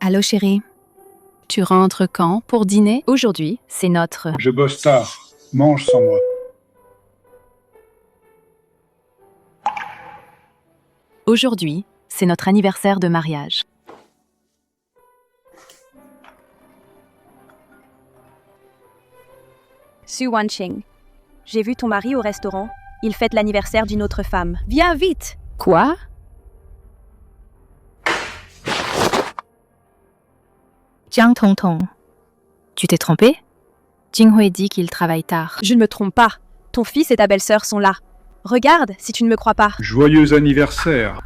Allô chérie, tu rentres quand pour dîner? Aujourd'hui, c'est notre... Je bosse tard. Mange sans moi. Aujourd'hui, c'est notre anniversaire de mariage. Su Wanqing, j'ai vu ton mari au restaurant. Il fête l'anniversaire d'une autre femme. Viens vite! Quoi? Jiang Tongtong, tu t'es trompé? Jinghui dit qu'il travaille tard. Je ne me trompe pas. Ton fils et ta belle-sœur sont là. Regarde, si tu ne me crois pas. Joyeux anniversaire.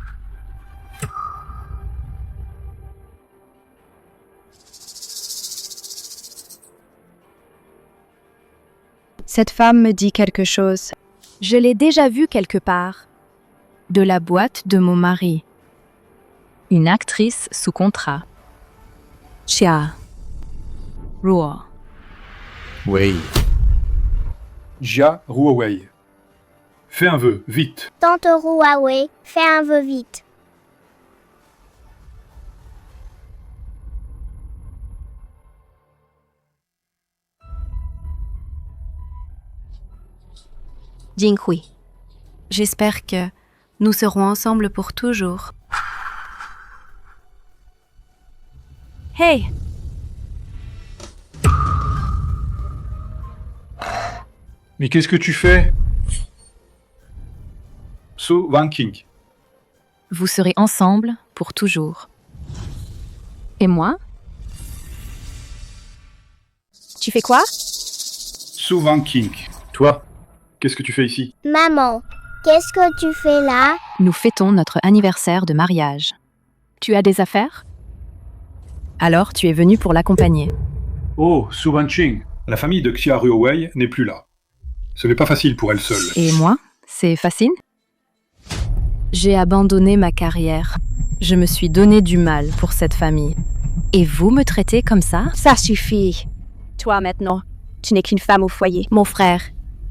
Cette femme me dit quelque chose. Je l'ai déjà vue quelque part. De la boîte de mon mari. Une actrice sous contrat. Xia. Ruo. Oui. Jia Ruowei. Fais un vœu, vite. Tante Huawei, fais un vœu vite. Jinghui. J'espère que nous serons ensemble pour toujours. Hey! Mais qu'est-ce que tu fais? Su Wanqing. Vous serez ensemble pour toujours. Et moi? Tu fais quoi? Su Wanqing. Toi, qu'est-ce que tu fais ici? Maman, qu'est-ce que tu fais là? Nous fêtons notre anniversaire de mariage. Tu as des affaires? Alors tu es venu pour l'accompagner. Oh, Su Wanqing. La famille de Xia Ruowei n'est plus là. Ce n'est pas facile pour elle seule. Et moi? C'est facile? J'ai abandonné ma carrière. Je me suis donné du mal pour cette famille. Et vous me traitez comme ça? Ça suffit. Toi maintenant, tu n'es qu'une femme au foyer. Mon frère,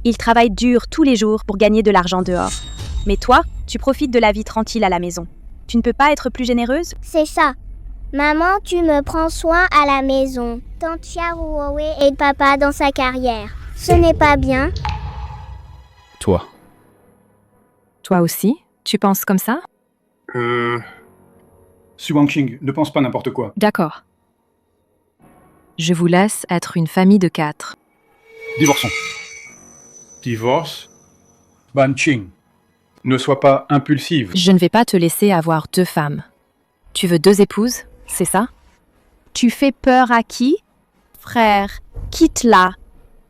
il travaille dur tous les jours pour gagner de l'argent dehors. Mais toi, tu profites de la vie tranquille à la maison. Tu ne peux pas être plus généreuse? C'est ça. Maman, tu me prends soin à la maison. Tante Xia Ruowei aide papa dans sa carrière. Ce n'est pas bien. Toi. Toi aussi? Tu penses comme ça? Su Wanqing, ne pense pas n'importe quoi. D'accord. Je vous laisse être une famille de 4. Divorçons. Divorce? Wanqing. Ne sois pas impulsive. Je ne vais pas te laisser avoir 2 femmes. Tu veux 2 épouses, c'est ça? Tu fais peur à qui? Frère, quitte-la.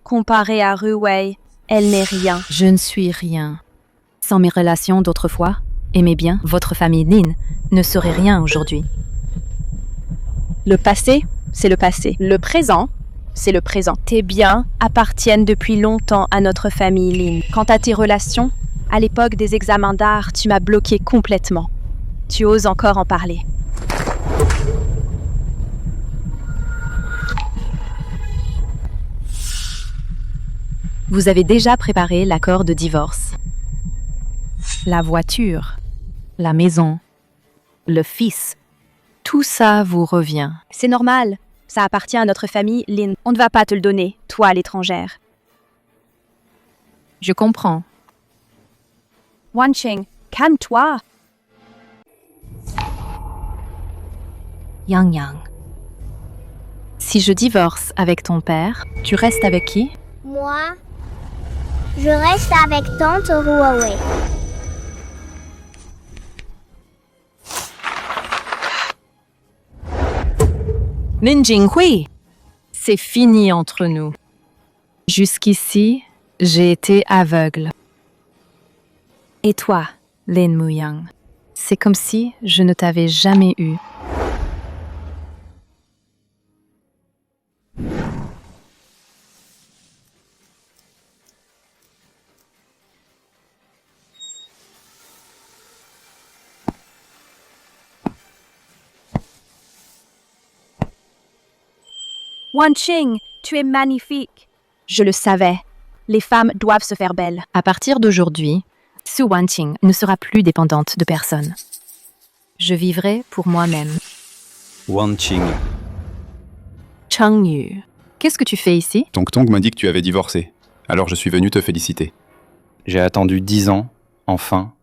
Comparée à Ruwei, elle n'est rien. Je ne suis rien. Sans mes relations d'autrefois, aimez bien, votre famille Lin ne serait rien aujourd'hui. Le passé, c'est le passé. Le présent, c'est le présent. Tes biens appartiennent depuis longtemps à notre famille Lin. Quant à tes relations, à l'époque des examens d'art, tu m'as bloqué complètement. Tu oses encore en parler. Vous avez déjà préparé l'accord de divorce. La voiture, la maison, le fils, tout ça vous revient. C'est normal. Ça appartient à notre famille Lin. On ne va pas te le donner, toi l'étrangère. Je comprends. Wanqing, calme-toi. Yang Yang. Si je divorce avec ton père, tu restes avec qui? Moi, je reste avec tante Huawei. Lin Jinghui, c'est fini entre nous. Jusqu'ici, j'ai été aveugle. Et toi, Lin Muyang, c'est comme si je ne t'avais jamais eu. Wanqing, tu es magnifique. Je le savais. Les femmes doivent se faire belles. À partir d'aujourd'hui, Su Wanqing ne sera plus dépendante de personne. Je vivrai pour moi-même. Wan Qing. Chang Yu. Qu'est-ce que tu fais ici? Tong Tong m'a dit que tu avais divorcé. Alors je suis venu te féliciter. J'ai attendu 10 ans, enfin,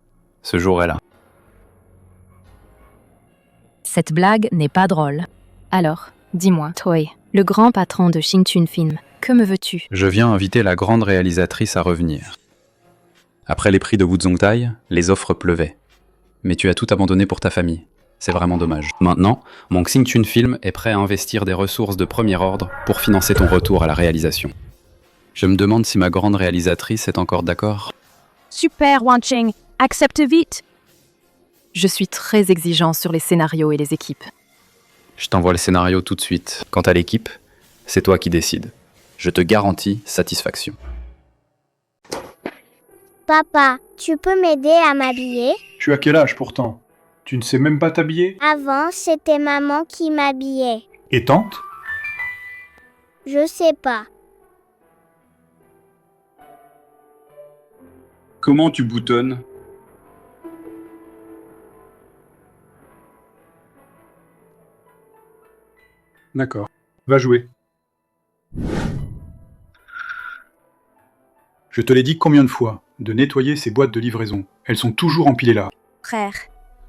ce jour est là. Cette blague n'est pas drôle. Alors, dis-moi, Toy, le grand patron de Xingchun Film, que me veux-tu? Je viens inviter la grande réalisatrice à revenir. Après les prix de Wuzhongtai, les offres pleuvaient. Mais tu as tout abandonné pour ta famille. C'est vraiment dommage. Maintenant, mon Xingchun Film est prêt à investir des ressources de premier ordre pour financer ton retour à la réalisation. Je me demande si ma grande réalisatrice est encore d'accord. Super, Wan Qing. Accepte vite. Je suis très exigeant sur les scénarios et les équipes. Je t'envoie le scénario tout de suite. Quant à l'équipe, c'est toi qui décides. Je te garantis satisfaction. Papa, tu peux m'aider à m'habiller? Tu as quel âge pourtant? Tu ne sais même pas t'habiller? Avant, c'était maman qui m'habillait. Et tante? Je sais pas. Comment tu boutonnes? D'accord. Va jouer. Je te l'ai dit combien de fois, de nettoyer ces boîtes de livraison. Elles sont toujours empilées là. Frère,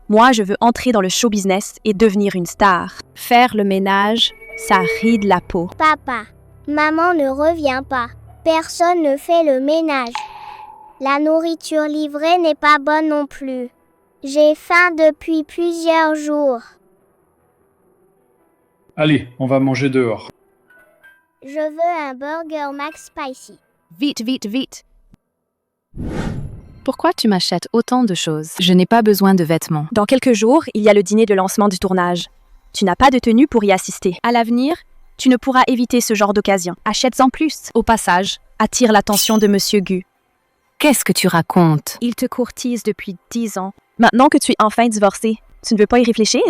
moi je veux entrer dans le show business et devenir une star. Faire le ménage, ça ride la peau. Papa, maman ne revient pas. Personne ne fait le ménage. La nourriture livrée n'est pas bonne non plus. J'ai faim depuis plusieurs jours. Allez, on va manger dehors. Je veux un burger Max Spicy. Vite, vite, vite. Pourquoi tu m'achètes autant de choses? Je n'ai pas besoin de vêtements. Dans quelques jours, il y a le dîner de lancement du tournage. Tu n'as pas de tenue pour y assister. À l'avenir, tu ne pourras éviter ce genre d'occasion. Achète-en plus. Au passage, Attire l'attention de Monsieur Gu. qu'est-ce que tu racontes? Il te courtise depuis 10 ans. Maintenant que tu es enfin divorcé, tu ne veux pas y réfléchir?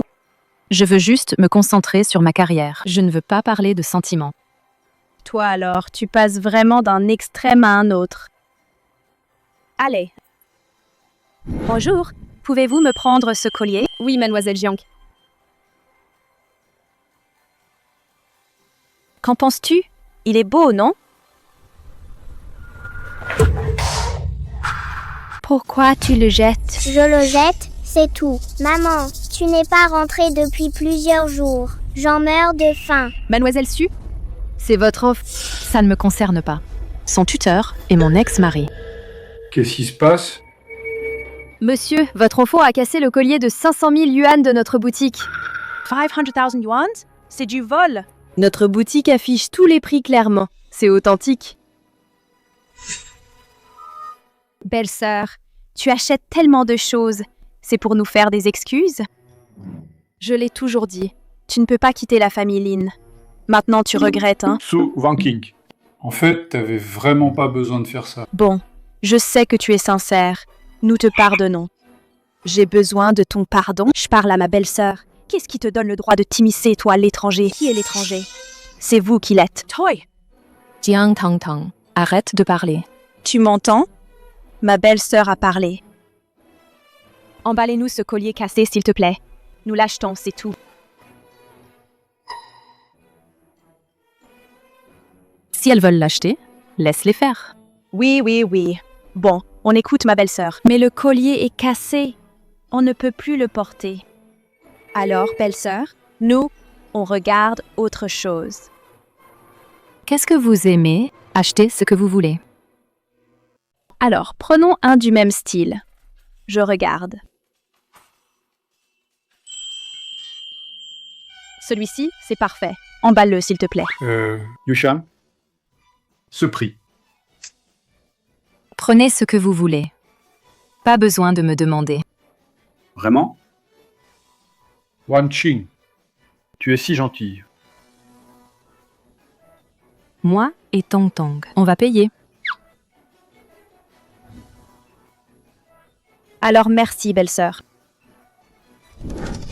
Je veux juste me concentrer sur ma carrière. Je ne veux pas parler de sentiments. Toi alors, tu passes vraiment d'un extrême à un autre. Allez. Bonjour, pouvez-vous me prendre ce collier? Oui, mademoiselle Jiang. Qu'en penses-tu? Il est beau, non? Pourquoi tu le jettes? Je le jette, c'est tout. Maman, tu n'es pas rentrée depuis plusieurs jours. J'en meurs de faim. Mademoiselle Su? C'est votre offre. Ça ne me concerne pas. Son tuteur est mon ex-mari. Qu'est-ce qui se passe? Monsieur, votre enfant a cassé le collier de 500 000 yuan de notre boutique. 500 000 yuan? C'est du vol. Notre boutique affiche tous les prix clairement. C'est authentique. Belle-sœur, tu achètes tellement de choses. C'est pour nous faire des excuses? Je l'ai toujours dit. Tu ne peux pas quitter la famille Lin. Maintenant, tu regrettes, hein? Su Wanking. En fait, t'avais vraiment pas besoin de faire ça. Bon, je sais que tu es sincère. Nous te pardonnons. J'ai besoin de ton pardon. Je parle à ma belle-sœur. Qu'est-ce qui te donne le droit de t'immiscer, toi, l'étranger? Qui est l'étranger? C'est vous qui l'êtes. Toy! Jiang Tang Tang, arrête de parler. Tu m'entends? Ma belle-sœur a parlé. Emballez-nous ce collier cassé, s'il te plaît. Nous l'achetons, c'est tout. Si elles veulent l'acheter, laisse-les faire. Oui, oui, oui. Bon, on écoute ma belle-sœur. Mais le collier est cassé. On ne peut plus le porter. Alors, belle-sœur, nous, on regarde autre chose. Qu'est-ce que vous aimez? Achetez ce que vous voulez. Alors, prenons un du même style. Je regarde. Celui-ci, c'est parfait. Emballe-le, s'il te plaît. Yusham? Ce prix. Prenez ce que vous voulez. Pas besoin de me demander. Vraiment? Wan Qing. Tu es si gentille. Moi et Tong Tong, on va payer. Alors merci, belle-sœur.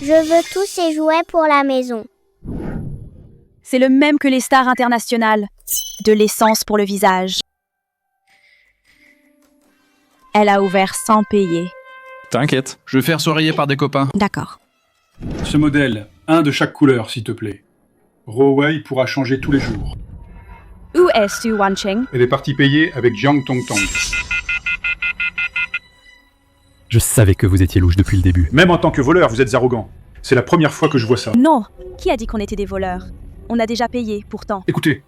Je veux tous ces jouets pour la maison. C'est le même que les stars internationales. De l'essence pour le visage. Elle a ouvert sans payer. T'inquiète, je vais faire sourire par des copains. D'accord. Ce modèle, Un de chaque couleur, s'il te plaît. Ruowei pourra changer tous les jours. Où est Su Wanqing? Elle est partie payer avec Jiang Tongtong. Je savais que vous étiez louche depuis le début. Même en tant que voleur, vous êtes arrogant. C'est la première fois que je vois ça. Non. Qui a dit qu'on était des voleurs? On a déjà payé, pourtant. Écoutez,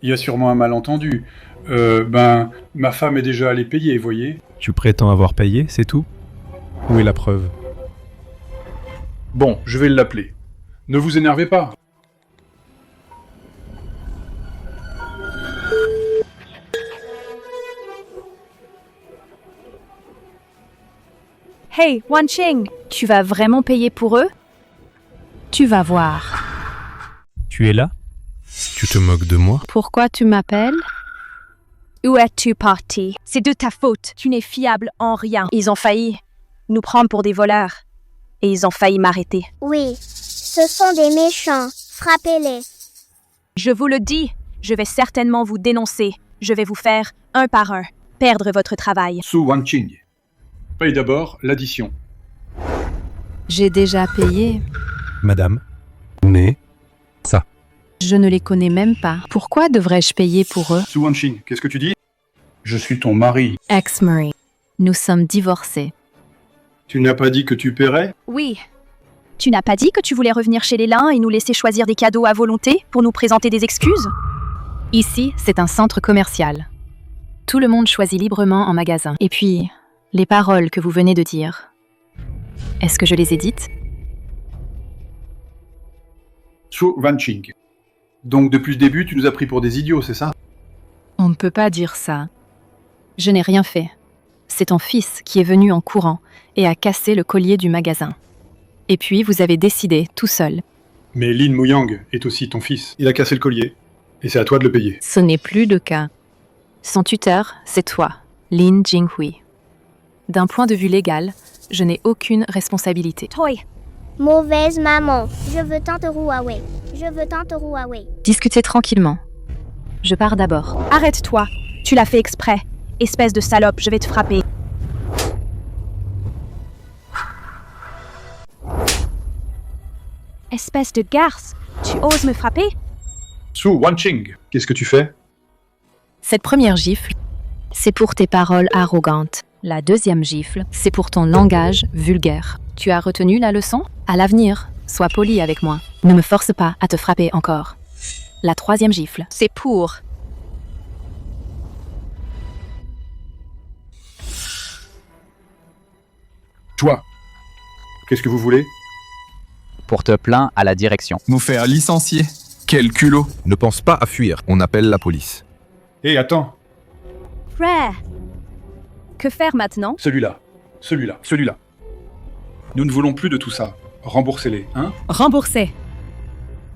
il y a sûrement un malentendu. Ma femme est déjà allée payer, voyez. Tu prétends avoir payé, c'est tout? Où est la preuve? Bon, je vais l'appeler. Ne vous énervez pas. Hey, Wanqing! Tu vas vraiment payer pour eux? Tu vas voir. Tu es là? Tu te moques de moi? Pourquoi tu m'appelles? Où es-tu parti? C'est de ta faute. Tu n'es fiable en rien. Ils ont failli nous prendre pour des voleurs. Et ils ont failli m'arrêter. Oui, ce sont des méchants. Frappez-les. Je vous le dis, je vais certainement vous dénoncer. Je vais vous faire, un par un, perdre votre travail. Su Wanqing. Paye d'abord l'addition. J'ai déjà payé. Madame, mais ça. Je ne les connais même pas. Pourquoi devrais-je payer pour eux? Su Wanqing, qu'est-ce que tu dis? Je suis ton mari. Ex-Murray. Nous sommes divorcés. Tu n'as pas dit que tu paierais? Oui. Tu n'as pas dit que tu voulais revenir chez les Lin et nous laisser choisir des cadeaux à volonté pour nous présenter des excuses? Ici, c'est un centre commercial. Tout le monde choisit librement en magasin. Et puis, les paroles que vous venez de dire, est-ce que je les ai dites? Su Wanqing. Donc depuis le début, tu nous as pris pour des idiots, c'est ça? On ne peut pas dire ça. Je n'ai rien fait. C'est ton fils qui est venu en courant et a cassé le collier du magasin. Et puis, vous avez décidé, tout seul. Mais Lin Muyang est aussi ton fils. Il a cassé le collier. Et c'est à toi de le payer. Ce n'est plus le cas. Son tuteur, c'est toi, Lin Jinghui. D'un point de vue légal, je n'ai aucune responsabilité. Toi, Mauvaise maman. Je veux tante Ruowei. Je veux tante Ruowei. Discutez tranquillement. Je pars d'abord. arrête-toi. Tu l'as fait exprès. Espèce de salope, je vais te frapper. Espèce de garce, tu oses me frapper? Su Wanqing, qu'est-ce que tu fais? Cette première gifle, c'est pour tes paroles arrogantes. La deuxième gifle, c'est pour ton langage vulgaire. Tu as retenu la leçon? À l'avenir, sois poli avec moi. Ne me force pas à te frapper encore. La troisième gifle, c'est pour... Toi. Qu'est-ce que vous voulez? Pour te plaindre à la direction. Nous faire licencier. Quel culot. Ne pense pas à fuir, on appelle la police. Hé, attends. Frère, que faire maintenant? Celui-là. Celui-là. Celui-là. Nous ne voulons plus de tout ça. Remboursez-les, hein? Rembourser.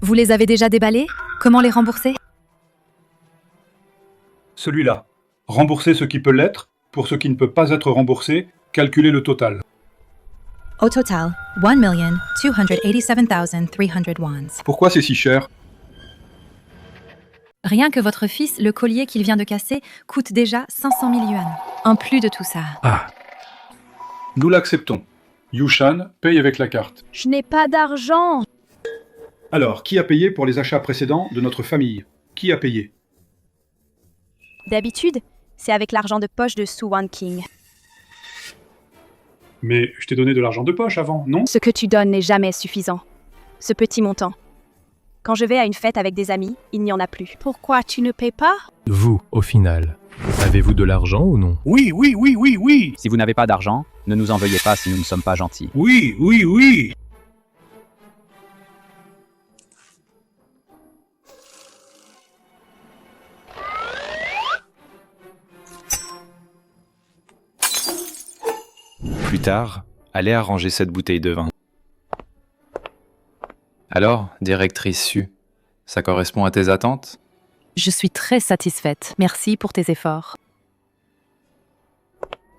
Vous les avez déjà déballés? Comment les rembourser? Celui-là. Remboursez ce qui peut l'être. Pour ce qui ne peut pas être remboursé, calculez le total. Au total, 1,287,300 wands. Pourquoi c'est si cher? Rien que votre fils, le collier qu'il vient de casser, coûte déjà 500 000 yuan. En plus de tout ça. Ah. Nous l'acceptons. Yushan paye avec la carte. Je n'ai pas d'argent. Alors, qui a payé pour les achats précédents de notre famille? Qui a payé? D'habitude, c'est avec l'argent de poche de Su Wanqing. Mais je t'ai donné de l'argent de poche avant, non? Ce que tu donnes n'est jamais suffisant. Ce petit montant. Quand je vais à une fête avec des amis, il n'y en a plus. Pourquoi tu ne payes pas? Vous, au final, avez-vous de l'argent ou non? Oui, oui, oui, oui, oui. Si vous n'avez pas d'argent, ne nous en veuillez pas si nous ne sommes pas gentils. Oui, oui, oui. Plus tard, allez arranger cette bouteille de vin. Alors, directrice Su, ça correspond à tes attentes? Je suis très satisfaite. Merci pour tes efforts.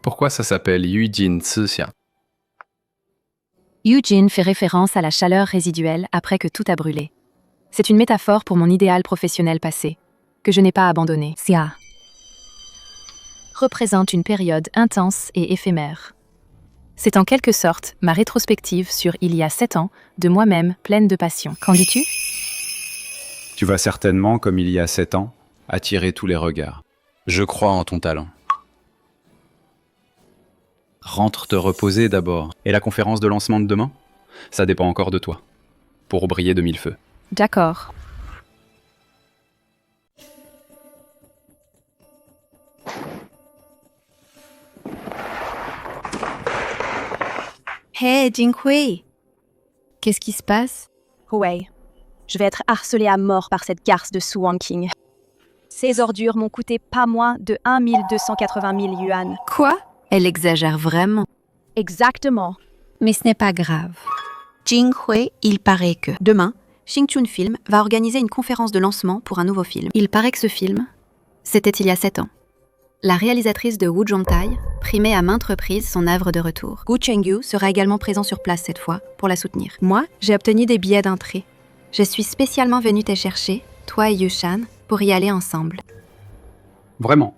Pourquoi ça s'appelle Yujin Cixia? Eugene fait référence à la chaleur résiduelle après que tout a brûlé. C'est une métaphore pour mon idéal professionnel passé, que je n'ai pas abandonné. Xia représente une période intense et éphémère. C'est en quelque sorte ma rétrospective sur il y a 7 ans, de moi-même pleine de passion. Qu'en dis-tu? Tu vas certainement, comme il y a 7 ans, attirer tous les regards. Je crois en ton talent. Rentre te reposer d'abord. Et la conférence de lancement de demain? Ça dépend encore de toi. Pour briller de mille feux. D'accord. Hey, Jinghui! Qu'est-ce qui se passe? Ouais, je vais être harcelée à mort par cette garce de Su Wanqing. Ces ordures m'ont coûté pas moins de 1 280 000 yuan. Quoi? Elle exagère vraiment. Exactement. Mais ce n'est pas grave. Jinghui, il paraît que demain, Xingchun Film va organiser une conférence de lancement pour un nouveau film. Il paraît que ce film, c'était il y a 7 ans. La réalisatrice de Wu Zhongtai primait à maintes reprises son œuvre de retour. Gu Chengyu sera également présent sur place cette fois pour la soutenir. Moi, j'ai obtenu des billets d'entrée. Je suis spécialement venue te chercher, toi et Yushan, pour y aller ensemble. Vraiment.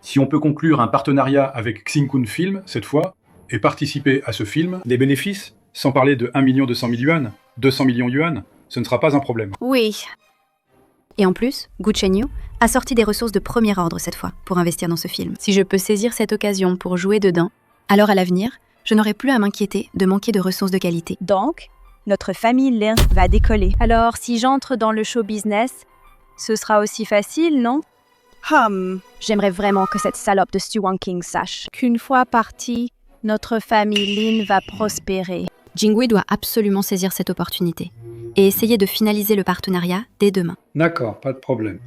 Si on peut conclure un partenariat avec Xingchun Film, cette fois, et participer à ce film, les bénéfices, sans parler de 1 200 000 yuan, 200 millions yuan, ce ne sera pas un problème. Oui. Et en plus, Gu Chengyu a sorti des ressources de premier ordre cette fois pour investir dans ce film. Si je peux saisir cette occasion pour jouer dedans, alors à l'avenir, je n'aurai plus à m'inquiéter de manquer de ressources de qualité. Donc, notre famille Lin va décoller. Alors, si j'entre dans le show business, ce sera aussi facile, non? J'aimerais vraiment que cette salope de Su Wanqing sache qu'une fois partie, notre famille Lin va prospérer. Jinghui doit absolument saisir cette opportunité et essayer de finaliser le partenariat dès demain. D'accord, pas de problème.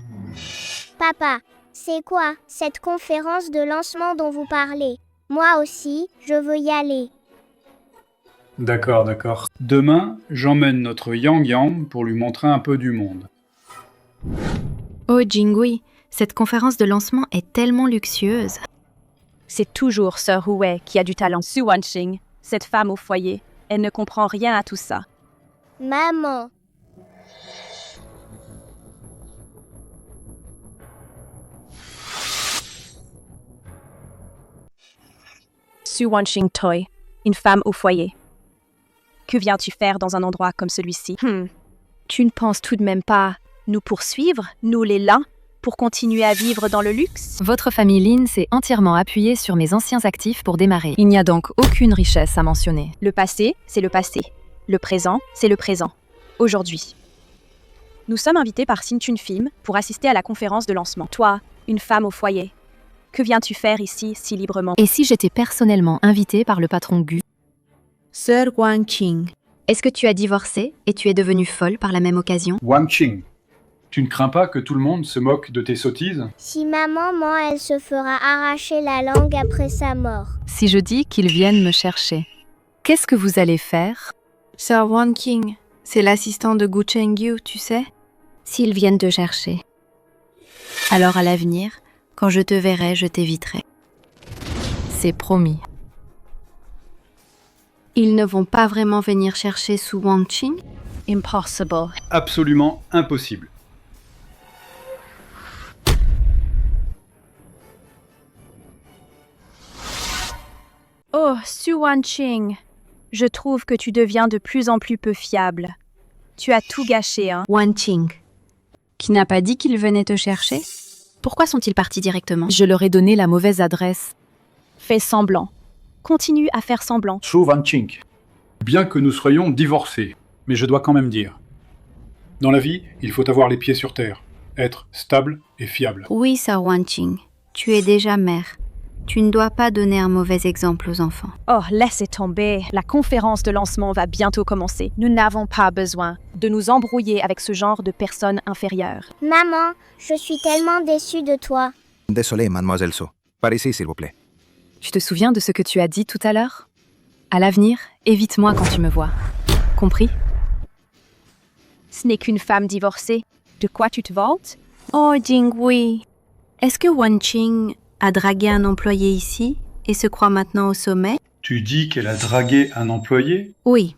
Papa, c'est quoi cette conférence de lancement dont vous parlez? Moi aussi, je veux y aller. D'accord, d'accord. Demain, j'emmène notre Yang Yang pour lui montrer un peu du monde. Oh Jinghui, cette conférence de lancement est tellement luxueuse. C'est toujours Sœur Huwei qui a du talent. Su Wanqing, cette femme au foyer, elle ne comprend rien à tout ça. Maman, Su Wanqing Toi, une femme au foyer. Que viens-tu faire dans un endroit comme celui-ci? Tu ne penses tout de même pas nous poursuivre, nous les Lin, pour continuer à vivre dans le luxe? Votre famille Lin s'est entièrement appuyée sur mes anciens actifs pour démarrer. Il n'y a donc aucune richesse à mentionner. Le passé, c'est le passé. Le présent, c'est le présent. Aujourd'hui. Nous sommes invités par Xingchun Film pour assister à la conférence de lancement. Toi, une femme au foyer, que viens-tu faire ici si librement? Et si j'étais personnellement invitée par le patron Gu? Sœur Wanqing, est-ce que tu as divorcé et tu es devenue folle par la même occasion? Wanqing, tu ne crains pas que tout le monde se moque de tes sottises? si maman ment, elle se fera arracher la langue après sa mort. Si je dis qu'ils viennent me chercher, qu'est-ce que vous allez faire? Sœur Wanqing, c'est l'assistant de Gu Chengyu, tu sais? S'ils viennent te chercher. Alors à l'avenir, quand je te verrai, je t'éviterai. C'est promis. Ils ne vont pas vraiment venir chercher Su Wanqing? Impossible. Absolument impossible. Oh, Su Wanqing, je trouve que tu deviens de plus en plus peu fiable. Tu as tout gâché, hein? Wanqing, qui n'a pas dit qu'il venait te chercher? Pourquoi sont-ils partis directement? Je leur ai donné la mauvaise adresse. Fais semblant. Continue à faire semblant. Su Wanqing, bien que nous soyons divorcés, mais je dois quand même dire. Dans la vie, il faut avoir les pieds sur terre, être stable et fiable. Oui, Sœur Wanqing, tu es déjà mère. Tu ne dois pas donner un mauvais exemple aux enfants. Oh, laissez tomber. La conférence de lancement va bientôt commencer. Nous n'avons pas besoin de nous embrouiller avec ce genre de personnes inférieures. Maman, je suis tellement déçue de toi. Désolé, mademoiselle So. Par ici, s'il vous plaît. Tu te souviens de ce que tu as dit tout à l'heure? À l'avenir, évite-moi quand tu me vois. Compris? Ce n'est qu'une femme divorcée. De quoi tu te vantes? Oh, Jinghui, est-ce que Wanqing a dragué un employé ici et se croit maintenant au sommet? Tu dis qu'elle a dragué un employé? Oui.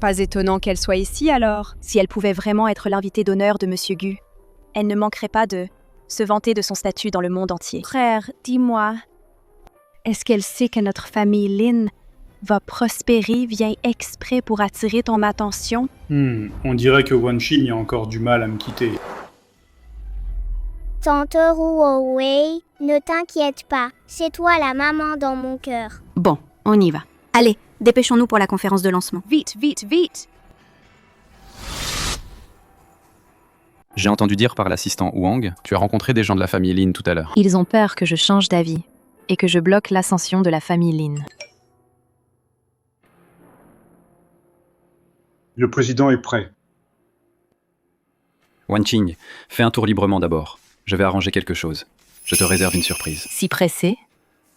Pas étonnant qu'elle soit ici alors. Si elle pouvait vraiment être l'invitée d'honneur de Monsieur Gu, elle ne manquerait pas de se vanter de son statut dans le monde entier. Frère, dis-moi, Est-ce qu'elle sait que notre famille Lin va prospérer, vient exprès pour attirer ton attention? On dirait que Wan Qing a encore du mal à me quitter. Tante Ruowei, ne t'inquiète pas, c'est toi la maman dans mon cœur. Bon, on y va. Allez, dépêchons-nous pour la conférence de lancement. Vite, vite, vite! J'ai entendu dire par l'assistant Wang, tu as rencontré des gens de la famille Lin tout à l'heure. Ils ont peur que je change d'avis et que je bloque l'ascension de la famille Lin. Le président est prêt. Wan Qing, fais un tour librement d'abord. Je vais arranger quelque chose. Je te réserve une surprise. Si pressé?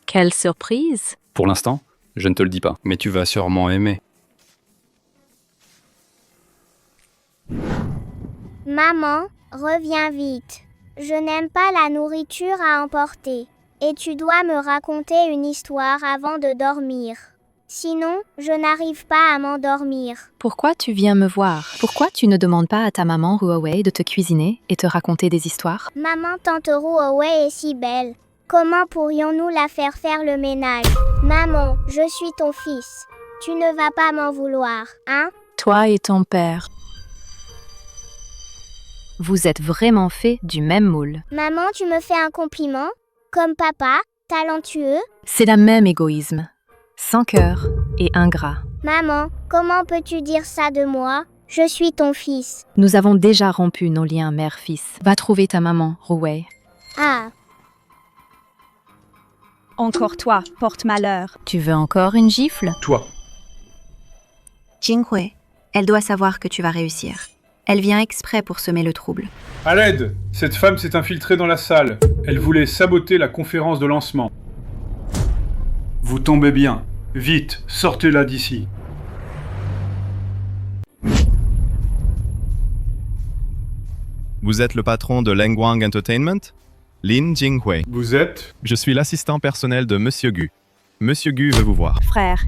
Quelle surprise! Pour l'instant, je ne te le dis pas, mais tu vas sûrement aimer. Maman, reviens vite. Je n'aime pas la nourriture à emporter. Et tu dois me raconter une histoire avant de dormir. Sinon, je n'arrive pas à m'endormir. Pourquoi tu viens me voir? Pourquoi tu ne demandes pas à ta maman Ruowei de te cuisiner et te raconter des histoires? Maman tante Ruowei est si belle. Comment pourrions-nous la faire faire le ménage? Maman, je suis ton fils. Tu ne vas pas m'en vouloir, hein? Toi et ton père. Vous êtes vraiment faits du même moule. Maman, tu me fais un compliment? Comme papa, talentueux? C'est la même égoïsme. Sans cœur et ingrat. Maman, comment peux-tu dire ça de moi? Je suis ton fils. Nous avons déjà rompu nos liens mère-fils. Va trouver ta maman, Ruowei. Ah, Encore toi, porte-malheur. Tu veux encore une gifle? Toi. Jinghui, elle doit savoir que tu vas réussir. Elle vient exprès pour semer le trouble. À l'aide! Cette femme s'est infiltrée dans la salle. Elle voulait saboter la conférence de lancement. Vous tombez bien. Vite, sortez-la d'ici. Vous êtes le patron de Lengwang Entertainment? Lin Jinghui. Vous êtes? Je suis l'assistant personnel de Monsieur Gu. Monsieur Gu veut vous voir. Frère,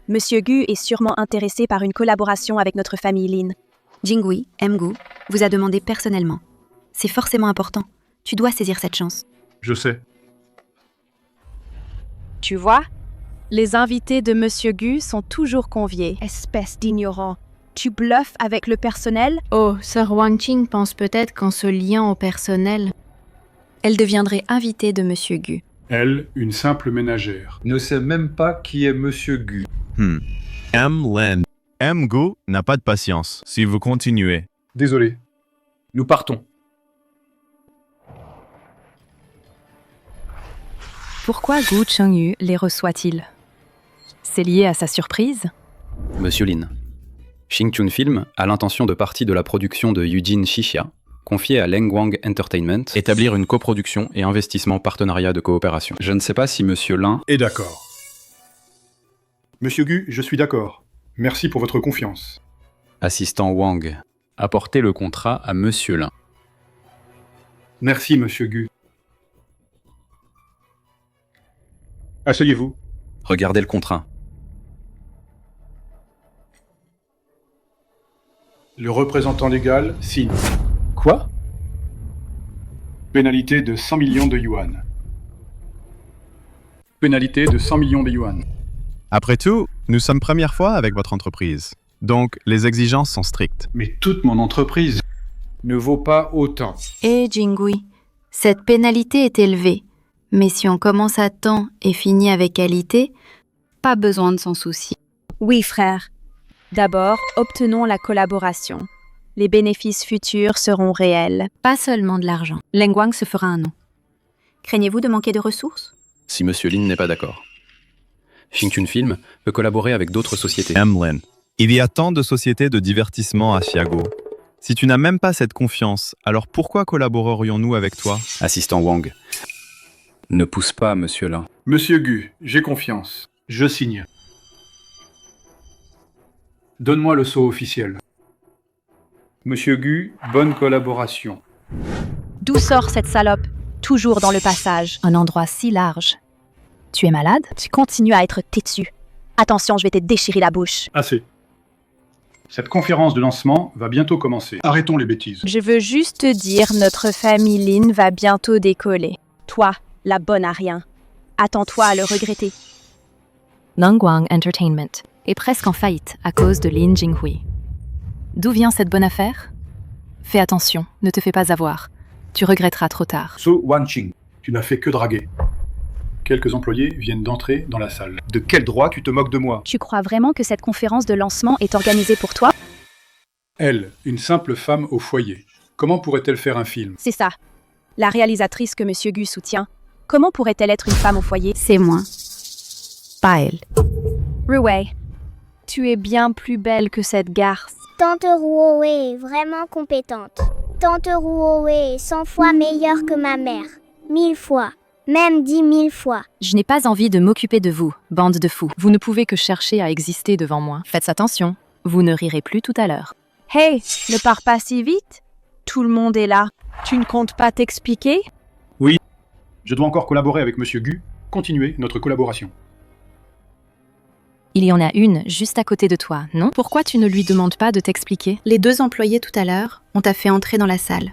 Monsieur Gu est sûrement intéressé par une collaboration avec notre famille Lin. Jinghui, Mgu, vous a demandé personnellement. C'est forcément important. Tu dois saisir cette chance. Je sais. Tu vois? Les invités de Monsieur Gu sont toujours conviés. Espèce d'ignorant. Tu bluffes avec le personnel? Oh, Sir Wan Qing pense peut-être qu'en se liant au personnel, elle deviendrait invitée de Monsieur Gu. Elle, une simple ménagère. Ne sait même pas qui est Monsieur Gu. Len. Gu n'a pas de patience, si vous continuez. Désolé. Nous partons. Pourquoi Gu Chengyu les reçoit-il? C'est lié à sa surprise? Monsieur Lin, Xingchun Film a l'intention de partie de la production de Yujin Shixia, confiée à Lengwang Entertainment, établir une coproduction et investissement partenariat de coopération. Je ne sais pas si Monsieur Lin est d'accord. Monsieur Gu, je suis d'accord. Merci pour votre confiance. Assistant Wang, apportez le contrat à Monsieur Lin. Merci, Monsieur Gu. Asseyez-vous. Regardez le contrat. Le représentant légal signe. Quoi? Pénalité de 100 millions de yuan. Pénalité de 100 millions de yuan. Après tout, nous sommes première fois avec votre entreprise. Donc, les exigences sont strictes. Mais toute mon entreprise ne vaut pas autant. Jinghui, cette pénalité est élevée. Mais si on commence à temps et finit avec qualité, pas besoin de s'en soucier. Oui, frère. D'abord, obtenons la collaboration. Les bénéfices futurs seront réels. Pas seulement de l'argent. Lengwang se fera un nom. Craignez-vous de manquer de ressources? Si Monsieur Lin n'est pas d'accord. Xingchun Film peut collaborer avec d'autres sociétés. Lin, il y a tant de sociétés de divertissement à Xiago. Si tu n'as même pas cette confiance, alors pourquoi collaborerions-nous avec toi? Assistant Wang, ne pousse pas, Monsieur Lin. Monsieur Gu, j'ai confiance. Je signe. Donne-moi le sceau officiel. Monsieur Gu, bonne collaboration. D'où sort cette salope? Toujours dans le passage. Un endroit si large. Tu es malade? Tu continues à être têtu. Attention, je vais te déchirer la bouche. Assez. Cette conférence de lancement va bientôt commencer. Arrêtons les bêtises. Je veux juste te dire, notre famille Lin va bientôt décoller. Toi, la bonne à rien. Attends-toi à le regretter. Nangguang Entertainment est presque en faillite à cause de Lin Jinghui. D'où vient cette bonne affaire? Fais attention, ne te fais pas avoir. Tu regretteras trop tard. Su Wanqing, tu n'as fait que draguer. Quelques employés viennent d'entrer dans la salle. De quel droit tu te moques de moi? Tu crois vraiment que cette conférence de lancement est organisée pour toi? Elle, une simple femme au foyer. Comment pourrait-elle faire un film? C'est ça. La réalisatrice que Monsieur Gu soutient. Comment pourrait-elle être une femme au foyer? C'est moi. Pas elle. Ruwei, tu es bien plus belle que cette garce. Tante Ruo est vraiment compétente. Tante Ruo est 100 fois meilleure que ma mère. 1000 fois. Même 10 000 fois. Je n'ai pas envie de m'occuper de vous, bande de fous. Vous ne pouvez que chercher à exister devant moi. Faites attention, vous ne rirez plus tout à l'heure. Hey, ne pars pas si vite. Tout le monde est là. Tu ne comptes pas t'expliquer? Oui. Je dois encore collaborer avec Monsieur Gu. Continuer notre collaboration. Il y en a une juste à côté de toi, non? Pourquoi tu ne lui demandes pas de t'expliquer? Les 2 employés tout à l'heure, on t'a fait entrer dans la salle.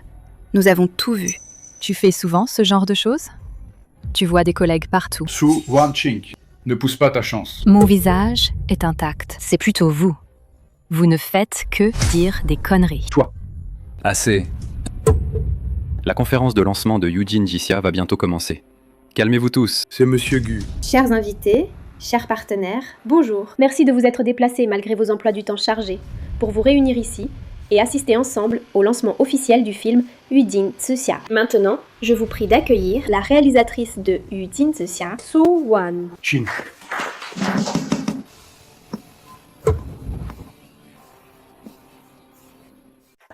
Nous avons tout vu. Tu fais souvent ce genre de choses? Tu vois des collègues partout. Su Wanqing, ne pousse pas ta chance. Mon visage est intact. C'est plutôt vous. Vous ne faites que dire des conneries. Toi. Assez. La conférence de lancement de Yujin Jixia va bientôt commencer. Calmez-vous tous. C'est Monsieur Gu. Chers invités, chers partenaires, bonjour. Merci de vous être déplacés malgré vos emplois du temps chargés pour vous réunir ici et assister ensemble au lancement officiel du film Yujin Zixia. Maintenant, je vous prie d'accueillir la réalisatrice de Yujin Zixia, Su Wan. Chin.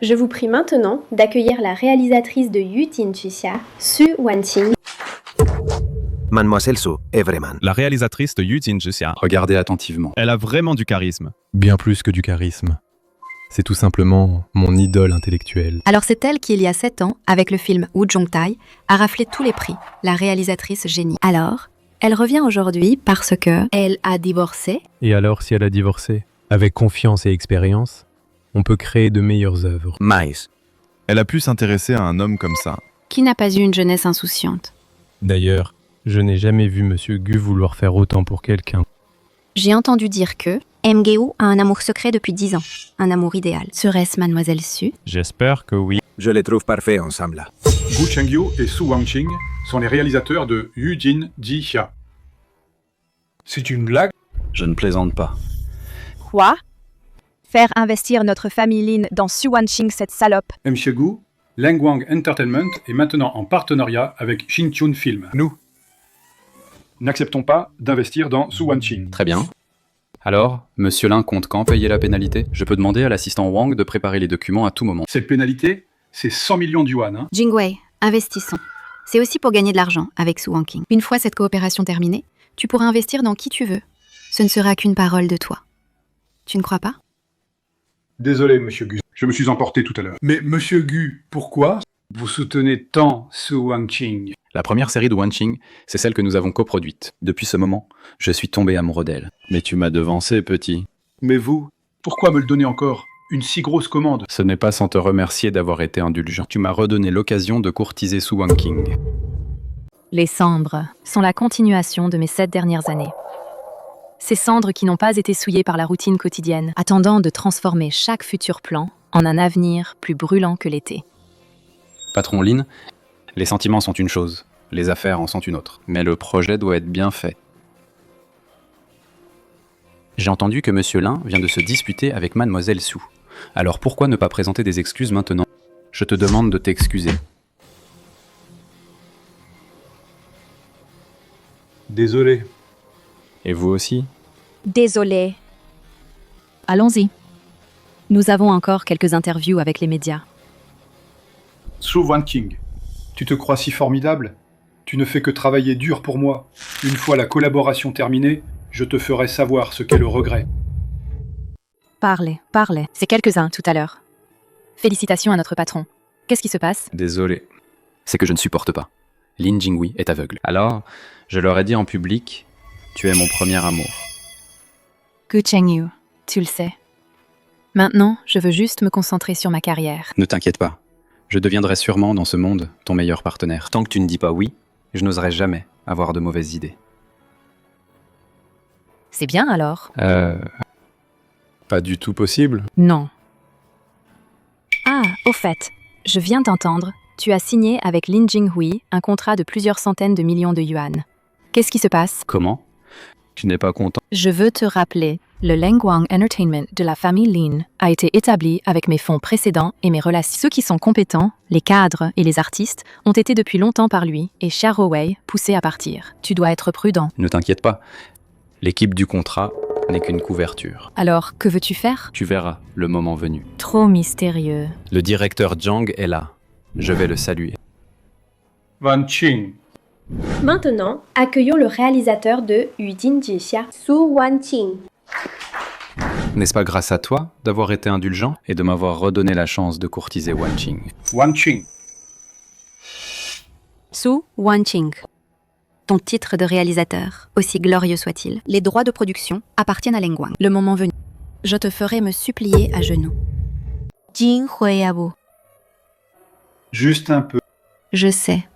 Je vous prie maintenant d'accueillir la réalisatrice de Yujin Zixia, Su Wanqing. Mademoiselle Su est vraiment. La réalisatrice de Yujin Zixia. Regardez attentivement. Elle a vraiment du charisme. Bien plus que du charisme. C'est tout simplement mon idole intellectuelle. Alors c'est elle qui, il y a 7 ans, avec le film Wu Zhongtai, a raflé tous les prix, la réalisatrice génie. Alors, elle revient aujourd'hui parce que elle a divorcé. Et alors, si elle a divorcé, avec confiance et expérience, on peut créer de meilleures œuvres. Mais. Elle a pu s'intéresser à un homme comme ça. Qui n'a pas eu une jeunesse insouciante? D'ailleurs, je n'ai jamais vu Monsieur Gu vouloir faire autant pour quelqu'un. J'ai entendu dire que Mgeo a un amour secret depuis 10 ans. Un amour idéal. Serait-ce Mademoiselle Su? J'espère que oui. Je les trouve parfaits ensemble. Gu Chengyu et Su Wanqing sont les réalisateurs de Yujin Jixia. C'est une blague? Je ne plaisante pas. Quoi? Faire investir notre famille Lin dans Su Wanqing, cette salope. Monsieur Gu, Nangguang Entertainment est maintenant en partenariat avec Xinchun Film. Nous n'acceptons pas d'investir dans Su Wanqing. Très bien. Alors, Monsieur Lin compte quand payer la pénalité? Je peux demander à l'assistant Wang de préparer les documents à tout moment. Cette pénalité, c'est 100 millions d'yuan. Hein. Jingwei, investissons. C'est aussi pour gagner de l'argent avec Su Wanqing. Une fois cette coopération terminée, tu pourras investir dans qui tu veux. Ce ne sera qu'une parole de toi. Tu ne crois pas? Désolé, Monsieur Gu, je me suis emporté tout à l'heure. Mais Monsieur Gu, pourquoi vous soutenez tant Su Wanqing? La première série de Wanqing, c'est celle que nous avons coproduite. Depuis ce moment, je suis tombé amoureux d'elle. Mais tu m'as devancé, petit. Mais vous, pourquoi me le donner encore? Une si grosse commande? Ce n'est pas sans te remercier d'avoir été indulgent. Tu m'as redonné l'occasion de courtiser Su Wanqing. Les cendres sont la continuation de mes 7 dernières années. Ces cendres qui n'ont pas été souillées par la routine quotidienne, attendant de transformer chaque futur plan en un avenir plus brûlant que l'été. Patron Lin, les sentiments sont une chose, les affaires en sont une autre. Mais le projet doit être bien fait. J'ai entendu que Monsieur Lin vient de se disputer avec Mademoiselle Su. Alors pourquoi ne pas présenter des excuses maintenant? Je te demande de t'excuser. Désolé. Et vous aussi? Désolé. Allons-y. Nous avons encore quelques interviews avec les médias. Su Wanqing, tu te crois si formidable? Tu ne fais que travailler dur pour moi. Une fois la collaboration terminée, je te ferai savoir ce qu'est le regret. Parlez. C'est quelques-uns tout à l'heure. Félicitations à notre patron. Qu'est-ce qui se passe? Désolé. C'est que je ne supporte pas. Lin Jinghui est aveugle. Alors, je leur ai dit en public, tu es mon premier amour. Gu Chengyu, tu le sais. Maintenant, je veux juste me concentrer sur ma carrière. Ne t'inquiète pas. Je deviendrai sûrement dans ce monde ton meilleur partenaire. Tant que tu ne dis pas oui, je n'oserai jamais avoir de mauvaises idées. C'est bien alors? Pas du tout possible. Non. Ah, au fait, je viens d'entendre, tu as signé avec Lin Jinghui un contrat de plusieurs centaines de millions de yuan. Qu'est-ce qui se passe? Comment? Tu n'es pas content? Je veux te rappeler, le Lengguang Entertainment de la famille Lin a été établi avec mes fonds précédents et mes relations. Ceux qui sont compétents, les cadres et les artistes, ont été depuis longtemps par lui et Xia Rowei poussés à partir. Tu dois être prudent. Ne t'inquiète pas. L'équipe du contrat n'est qu'une couverture. Alors, que veux-tu faire? Tu verras, le moment venu. Trop mystérieux. Le directeur Zhang est là. Je vais le saluer. Wan Qing. Maintenant, accueillons le réalisateur de Yujin Jixia, Su Wanqing. N'est-ce pas grâce à toi d'avoir été indulgent et de m'avoir redonné la chance de courtiser Wan Qing? Wan Qing. Su Wanqing. Ton titre de réalisateur, aussi glorieux soit-il, les droits de production appartiennent à Lengguang. Le moment venu, je te ferai me supplier à genoux. Jing Huiabo. Juste un peu. Je sais.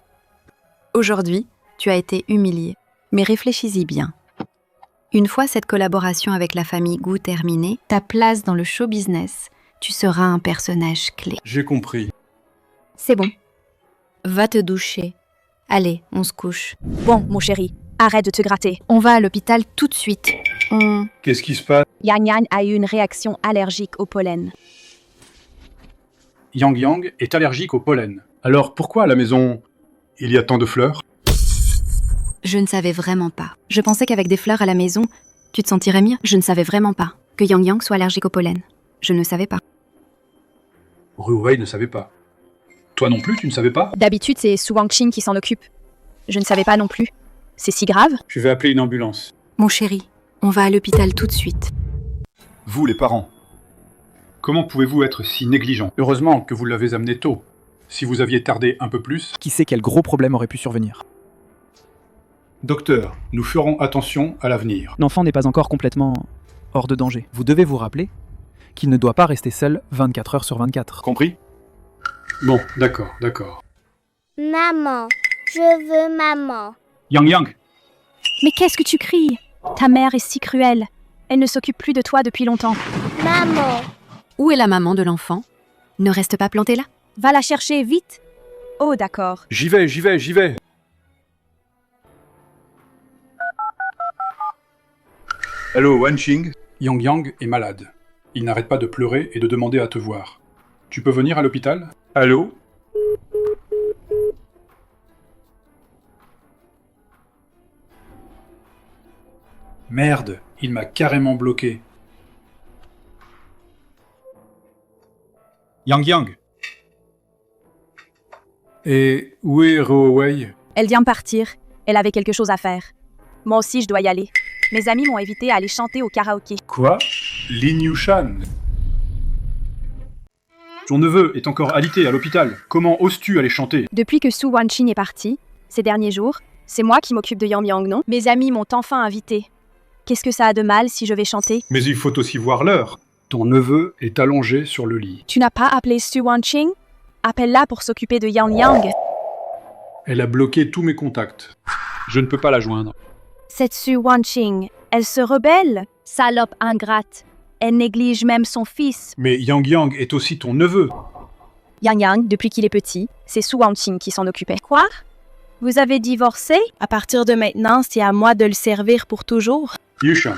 Aujourd'hui, tu as été humilié, mais réfléchis-y bien. Une fois cette collaboration avec la famille Gu terminée, ta place dans le show business, tu seras un personnage clé. J'ai compris. C'est bon. Va te doucher. Allez, on se couche. Bon, mon chéri, arrête de te gratter. On va à l'hôpital tout de suite. Qu'est-ce qui se passe? Yang Yang a eu une réaction allergique au pollen. Yang Yang est allergique au pollen. Alors pourquoi à la maison, il y a tant de fleurs? Je ne savais vraiment pas. Je pensais qu'avec des fleurs à la maison, tu te sentirais mieux. Je ne savais vraiment pas que Yang Yang soit allergique au pollen. Je ne savais pas. Ruwei ne savait pas. Toi non plus, tu ne savais pas? D'habitude, c'est Su Wanqing qui s'en occupe. Je ne savais pas non plus. C'est si grave? Je vais appeler une ambulance. Mon chéri, on va à l'hôpital tout de suite. Vous, les parents, comment pouvez-vous être si négligents? Heureusement que vous l'avez amené tôt. Si vous aviez tardé un peu plus... Qui sait quel gros problème aurait pu survenir? Docteur, nous ferons attention à l'avenir. L'enfant n'est pas encore complètement hors de danger. Vous devez vous rappeler qu'il ne doit pas rester seul 24 heures sur 24. Compris? Bon, d'accord. Maman, je veux maman. Yang Yang! Mais qu'est-ce que tu cries? Ta mère est si cruelle. Elle ne s'occupe plus de toi depuis longtemps. Maman! Où est la maman de l'enfant? Ne reste pas planté là. Va la chercher, vite. Oh, d'accord. J'y vais. Allô, Wan Qing? Yang Yang est malade. Il n'arrête pas de pleurer et de demander à te voir. Tu peux venir à l'hôpital? Allô? Merde, il m'a carrément bloqué. Yang Yang. Et où est Ruwei? Elle vient de partir. Elle avait quelque chose à faire. Moi aussi, je dois y aller. Mes amis m'ont invité à aller chanter au karaoké. Quoi? Lin Yushan? Ton neveu est encore alité à l'hôpital. Comment oses-tu aller chanter? Depuis que Su Wanqing est parti, ces derniers jours, c'est moi qui m'occupe de Yang Yang, non? Mes amis m'ont enfin invité. Qu'est-ce que ça a de mal si je vais chanter? Mais il faut aussi voir l'heure. Ton neveu est allongé sur le lit. Tu n'as pas appelé Su Wanqing? Appelle-la pour s'occuper de Yang Yang. Elle a bloqué tous mes contacts. Je ne peux pas la joindre. Cette Su Wanqing, elle se rebelle? Salope ingrate. Elle néglige même son fils. Mais Yang Yang est aussi ton neveu. Yang Yang, depuis qu'il est petit, c'est Su Wanqing qui s'en occupait. Quoi? Vous avez divorcé? À partir de maintenant, c'est à moi de le servir pour toujours? Yushan,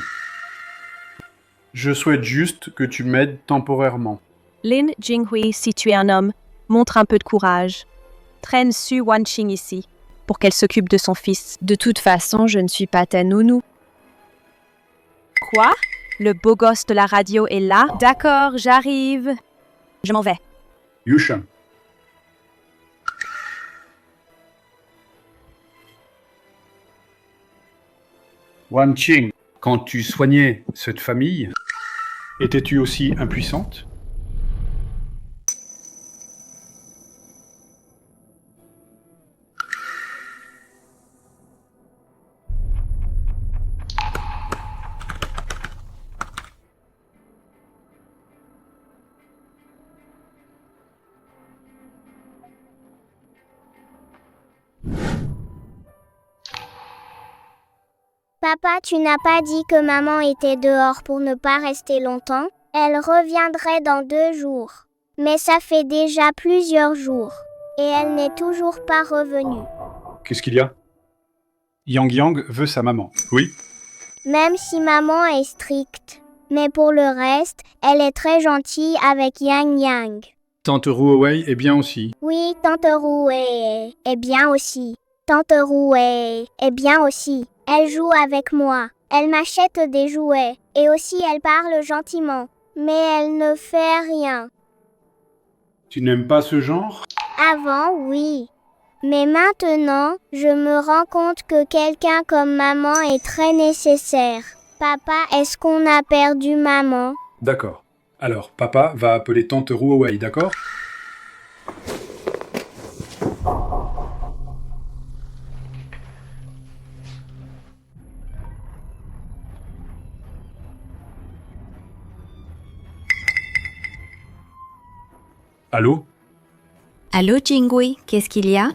je souhaite juste que tu m'aides temporairement. Lin Jinghui, si tu es un homme, montre un peu de courage. Traîne Su Wanqing ici, pour qu'elle s'occupe de son fils. De toute façon, je ne suis pas ta nounou. Quoi? Le beau gosse de la radio est là? D'accord, j'arrive. Je m'en vais. Yushan. Wan Qing, quand tu soignais cette famille, étais-tu aussi impuissante? Papa, tu n'as pas dit que maman était dehors pour ne pas rester longtemps? Elle reviendrait dans 2 jours. Mais ça fait déjà plusieurs jours. Et elle n'est toujours pas revenue. Qu'est-ce qu'il y a? Yang Yang veut sa maman. Oui. Même si maman est stricte. Mais pour le reste, elle est très gentille avec Yang Yang. Tante Ruowei est bien aussi. Oui, Tante Ruowei est bien aussi. Tante Ruowei est bien aussi. Elle joue avec moi. Elle m'achète des jouets. Et aussi elle parle gentiment. Mais elle ne fait rien. Tu n'aimes pas ce genre? Avant, oui. Mais maintenant, je me rends compte que quelqu'un comme maman est très nécessaire. Papa, est-ce qu'on a perdu maman? D'accord. Alors, papa va appeler Tante Ruowei, d'accord? Allô? Allô, Jinghui, qu'est-ce qu'il y a?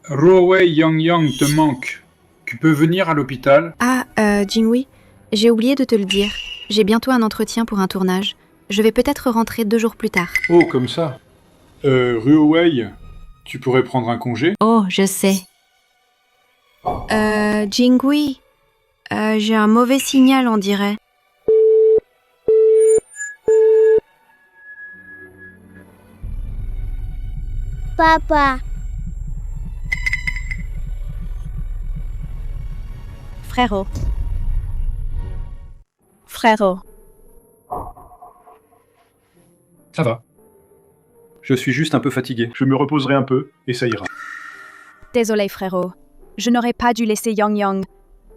Ruowei Yang Yang te manque. Tu peux venir à l'hôpital? Ah, Jinghui, j'ai oublié de te le dire. J'ai bientôt un entretien pour un tournage. Je vais peut-être rentrer 2 jours plus tard. Oh, comme ça. Ruowei, tu pourrais prendre un congé? Oh, je sais. Jinghui, j'ai un mauvais signal, on dirait. Papa. Frérot. Frérot. Ça va. Je suis juste un peu fatigué. Je me reposerai un peu et ça ira. Désolé, frérot. Je n'aurais pas dû laisser Yang Yang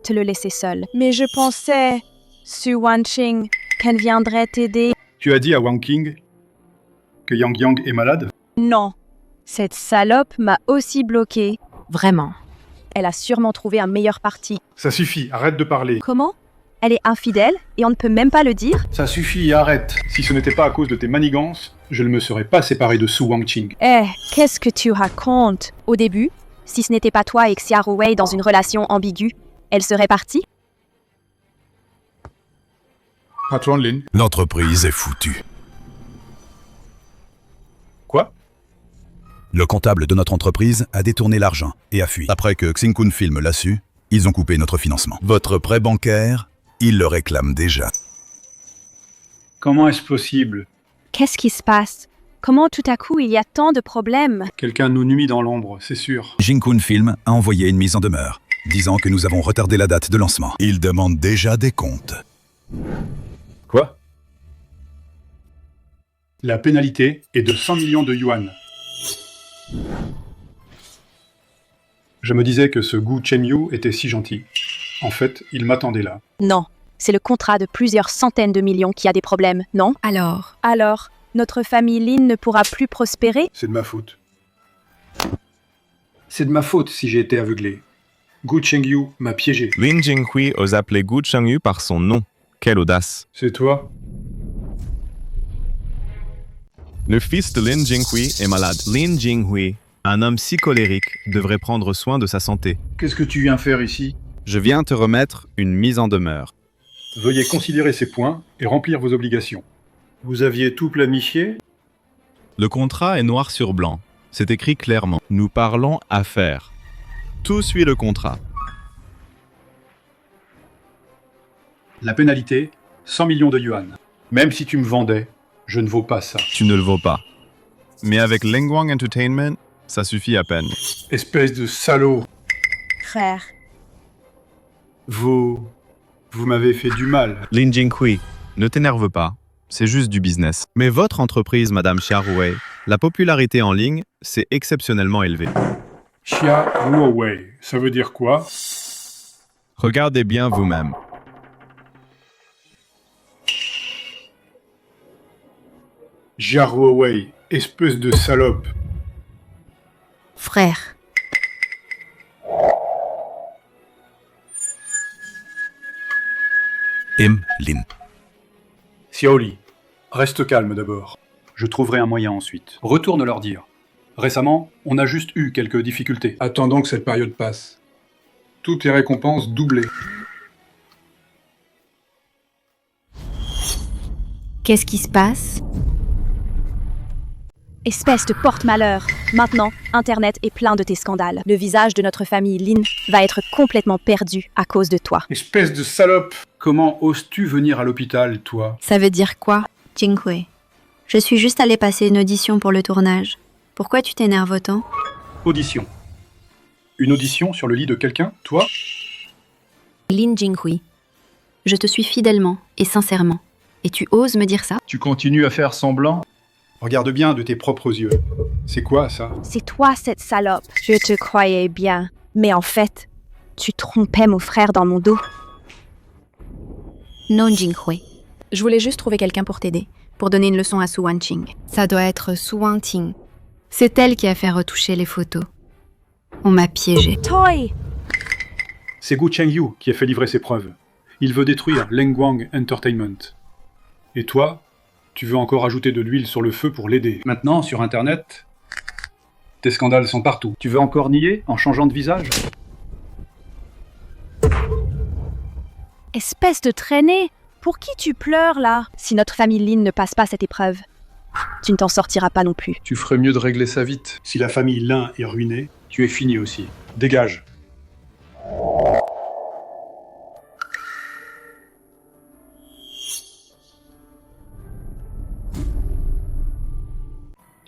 te le laisser seul. Mais je pensais, Su Wanqing, qu'elle viendrait t'aider. Tu as dit à Wang Qing que Yang Yang est malade? Non. Cette salope m'a aussi bloqué. Vraiment. Elle a sûrement trouvé un meilleur parti. Ça suffit, arrête de parler. Comment? Elle est infidèle et on ne peut même pas le dire? Ça suffit, arrête. Si ce n'était pas à cause de tes manigances, je ne me serais pas séparé de Su Wanqing. Eh, qu'est-ce que tu racontes? Au début, si ce n'était pas toi et Xia Ruowei dans une relation ambiguë, elle serait partie? Patron Lin. L'entreprise est foutue. Quoi? Le comptable de notre entreprise a détourné l'argent et a fui. Après que Xingkun Film l'a su, ils ont coupé notre financement. Votre prêt bancaire, ils le réclament déjà. Comment est-ce possible? Qu'est-ce qui se passe? Comment tout à coup il y a tant de problèmes? Quelqu'un nous nuit dans l'ombre, c'est sûr. Xingkun Film a envoyé une mise en demeure, disant que nous avons retardé la date de lancement. Ils demandent déjà des comptes. Quoi? La pénalité est de 100 millions de yuan. Je me disais que ce Gu Chenyu était si gentil. En fait, il m'attendait là. Non, c'est le contrat de plusieurs centaines de millions qui a des problèmes, non? Alors, notre famille Lin ne pourra plus prospérer? C'est de ma faute. C'est de ma faute si j'ai été aveuglé. Gu Chengyu m'a piégé. Lin Jinghui ose appeler Gu Chengyu par son nom. Quelle audace. C'est toi? Le fils de Lin Jinghui est malade. Lin Jinghui, un homme si colérique, devrait prendre soin de sa santé. Qu'est-ce que tu viens faire ici? Je viens te remettre une mise en demeure. Veuillez considérer ces points et remplir vos obligations. Vous aviez tout planifié? Le contrat est noir sur blanc. C'est écrit clairement. Nous parlons affaires. Tout suit le contrat. La pénalité, 100 millions de yuan. Même si tu me vendais, je ne vaux pas ça. Tu ne le vaux pas. Mais avec Lengwang Entertainment, ça suffit à peine. Espèce de salaud. Frère. Vous m'avez fait du mal. Lin Jinghui, ne t'énerve pas. C'est juste du business. Mais votre entreprise, Madame Xia Ruowei, la popularité en ligne, c'est exceptionnellement élevé. Xia Ruowei, ça veut dire quoi? Regardez bien vous-même. Xia Ruowei, espèce de salope. frère. Lin. Xiaoli, reste calme d'abord. Je trouverai un moyen ensuite. Retourne leur dire. Récemment, on a juste eu quelques difficultés. Attendons que cette période passe. Toutes les récompenses doublées. Qu'est-ce qui se passe? Espèce de porte-malheur. Maintenant, Internet est plein de tes scandales. Le visage de notre famille Lin va être complètement perdu à cause de toi. Espèce de salope! Comment oses-tu venir à l'hôpital, toi? Ça veut dire quoi? Jinghui, je suis juste allée passer une audition pour le tournage. Pourquoi tu t'énerves autant? Audition. Une audition sur le lit de quelqu'un, toi? Lin Jinghui, je te suis fidèlement et sincèrement. Et tu oses me dire ça? Tu continues à faire semblant? Regarde bien de tes propres yeux. C'est quoi, ça? C'est toi, cette salope. Je te croyais bien. Mais en fait, tu trompais mon frère dans mon dos. Non, Jinghui. Je voulais juste trouver quelqu'un pour t'aider, pour donner une leçon à Su Wanqing. Ça doit être Su Wanqing. C'est elle qui a fait retoucher les photos. On m'a piégée. Toy! C'est Gu Chengyu qui a fait livrer ses preuves. Il veut détruire Lengguang Entertainment. Et toi, tu veux encore ajouter de l'huile sur le feu pour l'aider. Maintenant, sur Internet, tes scandales sont partout. Tu veux encore nier en changeant de visage? Espèce de traînée! Pour qui tu pleures, là? Si notre famille Lin ne passe pas cette épreuve, tu ne t'en sortiras pas non plus. Tu ferais mieux de régler ça vite. Si la famille Lin est ruinée, tu es fini aussi. Dégage.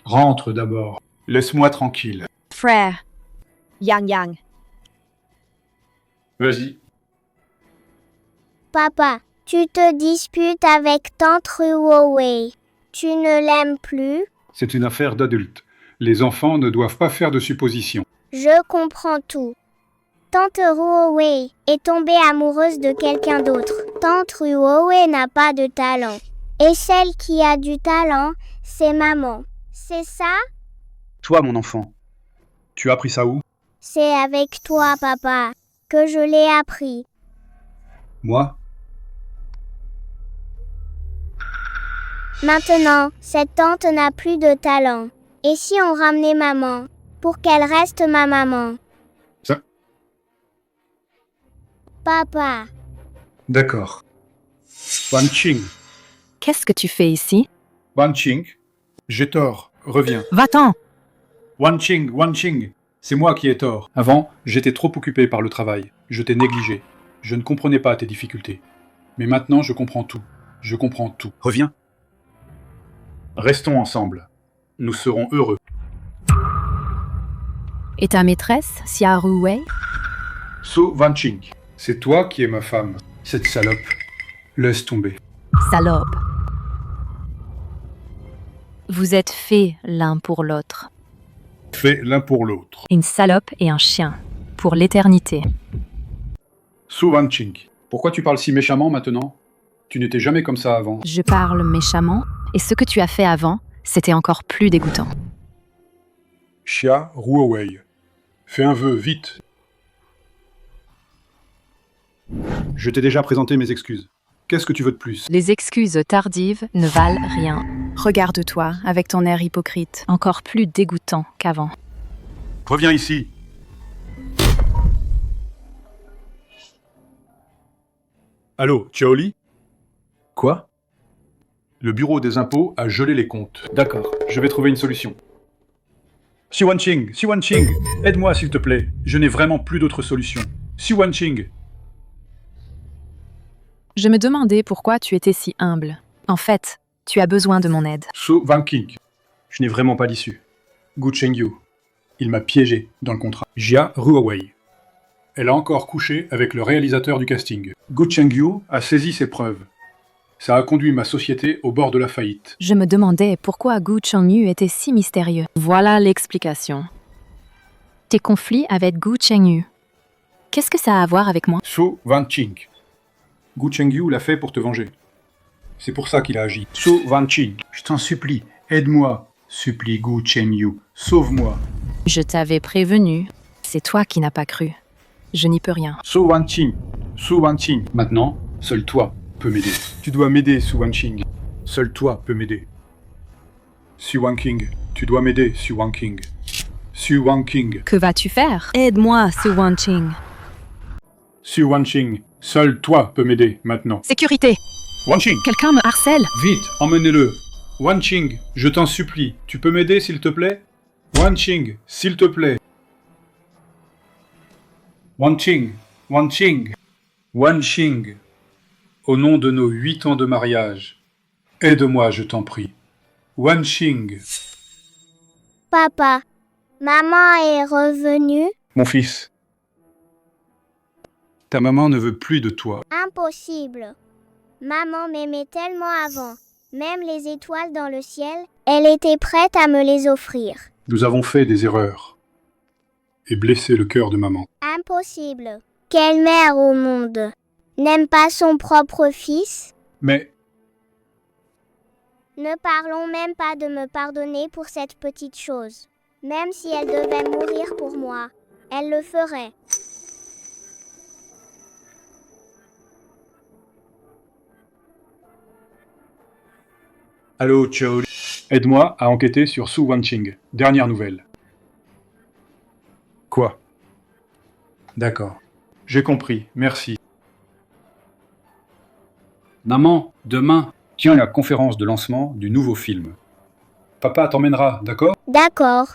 Rentre d'abord. Laisse-moi tranquille. Frère, Yang Yang. Vas-y. Papa, tu te disputes avec tante Ruowei. Tu ne l'aimes plus? C'est une affaire d'adulte. Les enfants ne doivent pas faire de suppositions. Je comprends tout. Tante Ruowei est tombée amoureuse de quelqu'un d'autre. Tante Ruowei n'a pas de talent. Et celle qui a du talent, c'est maman. C'est ça? Toi, mon enfant, tu as appris ça où? C'est avec toi, papa, que je l'ai appris. Moi? Maintenant, cette tante n'a plus de talent. Et si on ramenait maman, pour qu'elle reste ma maman? Ça? Papa. D'accord. Wanqing. Qu'est-ce que tu fais ici? Wanqing, j'ai tort. Reviens. Va-t'en! Wanqing, c'est moi qui ai tort. Avant, j'étais trop occupé par le travail. Je t'ai négligé. Je ne comprenais pas tes difficultés. Mais maintenant, je comprends tout. Je comprends tout. Reviens. Restons ensemble. Nous serons heureux. Et ta maîtresse, Xia Ruwei? Su Wanqing, c'est toi qui es ma femme. Cette salope. Laisse tomber. Salope. Vous êtes faits l'un pour l'autre. Fait l'un pour l'autre. Une salope et un chien. Pour l'éternité. Su Wanqing, pourquoi tu parles si méchamment maintenant? Tu n'étais jamais comme ça avant. Je parle méchamment, et ce que tu as fait avant, c'était encore plus dégoûtant. Xia Ruowei, fais un vœu, vite. Je t'ai déjà présenté mes excuses. Qu'est-ce que tu veux de plus? Les excuses tardives ne valent rien. Regarde-toi avec ton air hypocrite, encore plus dégoûtant qu'avant. Reviens ici. Allô, Chaoli? Quoi? Le bureau des impôts a gelé les comptes. D'accord, je vais trouver une solution. Su Wanqing, aide-moi s'il te plaît. Je n'ai vraiment plus d'autre solution. Su Wanqing. Je me demandais pourquoi tu étais si humble. En fait, tu as besoin de mon aide. Su Wanqing. Je n'ai vraiment pas d'issue. Gu Chengyu. Il m'a piégé dans le contrat. Xia Ruowei. Elle a encore couché avec le réalisateur du casting. Gu Chengyu a saisi ses preuves. Ça a conduit ma société au bord de la faillite. Je me demandais pourquoi Gu Chengyu était si mystérieux. Voilà l'explication. Tes conflits avec Gu Chengyu. Qu'est-ce que ça a à voir avec moi? Su Wanqing. Gu Chengyu l'a fait pour te venger. C'est pour ça qu'il a agi. Su Wanqing, je t'en supplie, aide-moi. Supplie Gu Chengyu, sauve-moi. Je t'avais prévenu. C'est toi qui n'as pas cru. Je n'y peux rien. Su Wanqing. Maintenant, seul toi peux m'aider. Tu dois m'aider, Su Wanqing. Seul toi peux m'aider. Su Wanqing, tu dois m'aider, Su Wanqing. Su Wanqing. Que vas-tu faire? Aide-moi, Su Wanqing. Su Wanqing, seul toi peux m'aider maintenant. Sécurité! Wanqing, Quelqu'un me harcèle. vite, emmenez-le. Wanqing, je t'en supplie, tu peux m'aider s'il te plaît? Wanqing, s'il te plaît. Wanqing, Wanqing, Wanqing, au nom de nos 8 ans de mariage, aide-moi, je t'en prie. Wanqing. Papa, maman est revenue? Mon fils, ta maman ne veut plus de toi. Impossible. Maman m'aimait tellement avant. Même les étoiles dans le ciel, elle était prête à me les offrir. Nous avons fait des erreurs et blessé le cœur de maman. Impossible. Quelle mère au monde n'aime pas son propre fils? Mais Ne parlons même pas de me pardonner pour cette petite chose. Même si elle devait mourir pour moi, elle le ferait. allô, Chao. Aide-moi à enquêter sur Su Wanqing. Dernière nouvelle. Quoi? D'accord. J'ai compris, merci. Maman, demain, tiens la conférence de lancement du nouveau film. Papa t'emmènera, d'accord? D'accord.